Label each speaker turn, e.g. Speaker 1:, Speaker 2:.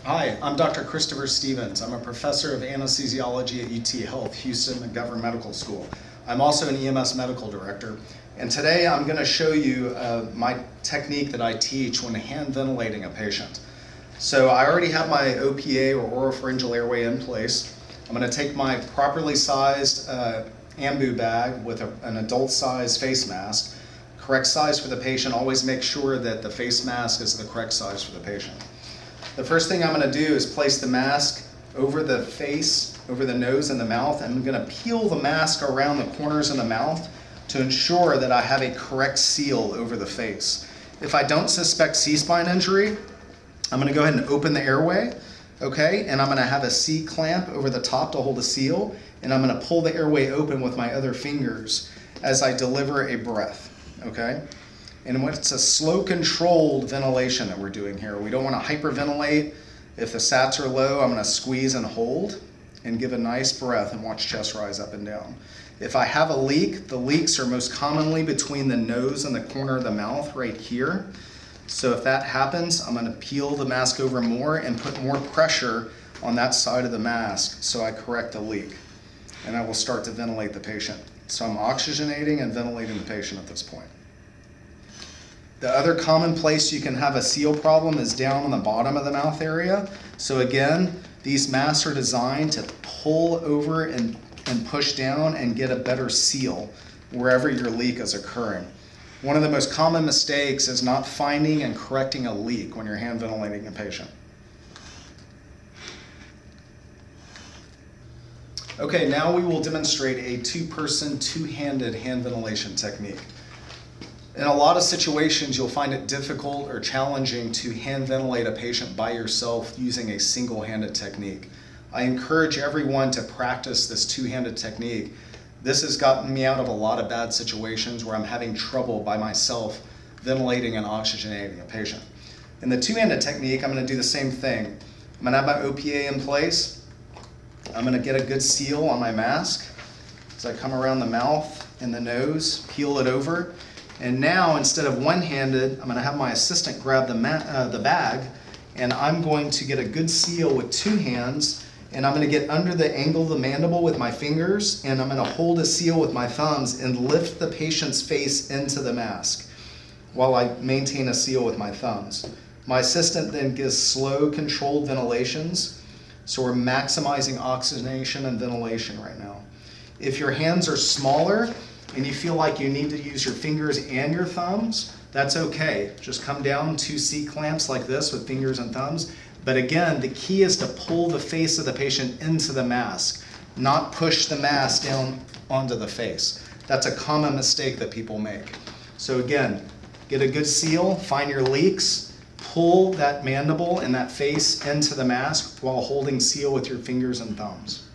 Speaker 1: Hi, I'm Dr. Christopher Stevens. I'm a professor of anesthesiology at UT Health, Houston McGovern Medical School. I'm also an EMS medical director, and today I'm going to show you my technique that I teach when hand ventilating a patient. So I already have my OPA or oropharyngeal airway in place. I'm going to take my properly sized ambu bag with an adult size face mask, correct size for the patient. Always make sure that the face mask is the correct size for the patient. The first thing I'm going to do is place the mask over the face, over the nose and the mouth, and I'm going to peel the mask around the corners of the mouth to ensure that I have a correct seal over the face. If I don't suspect C-spine injury, I'm going to go ahead and open the airway, okay, and I'm going to have a C-clamp over the top to hold a seal, and I'm going to pull the airway open with my other fingers as I deliver a breath, okay? And it's a slow controlled ventilation that we're doing here. We don't want to hyperventilate. If the sats are low, I'm going to squeeze and hold and give a nice breath and watch chest rise up and down. If I have a leak, the leaks are most commonly between the nose and the corner of the mouth right here. So if that happens, I'm going to peel the mask over more and put more pressure on that side of the mask so I correct the leak. And I will start to ventilate the patient. So I'm oxygenating and ventilating the patient at this point. The other common place you can have a seal problem is down on the bottom of the mouth area. So again, these masks are designed to pull over and push down and get a better seal wherever your leak is occurring. One of the most common mistakes is not finding and correcting a leak when you're hand ventilating a patient. Okay, now we will demonstrate a two-person, two-handed hand ventilation technique. In a lot of situations, you'll find it difficult or challenging to hand ventilate a patient by yourself using a single-handed technique. I encourage everyone to practice this two-handed technique. This has gotten me out of a lot of bad situations where I'm having trouble by myself ventilating and oxygenating a patient. In the two-handed technique, I'm going to do the same thing. I'm going to have my OPA in place. I'm going to get a good seal on my mask as I come around the mouth and the nose, peel it over. And now, instead of one-handed, I'm going to have my assistant grab the bag, and I'm going to get a good seal with two hands, and I'm going to get under the angle of the mandible with my fingers, and I'm going to hold a seal with my thumbs and lift the patient's face into the mask while I maintain a seal with my thumbs. My assistant then gives slow, controlled ventilations, so we're maximizing oxygenation and ventilation right now. If your hands are smaller, and you feel like you need to use your fingers and your thumbs, that's okay. Just come down 2 C-clamps like this with fingers and thumbs. But again, the key is to pull the face of the patient into the mask, not push the mask down onto the face. That's a common mistake that people make. So again, get a good seal, find your leaks, pull that mandible and that face into the mask while holding seal with your fingers and thumbs.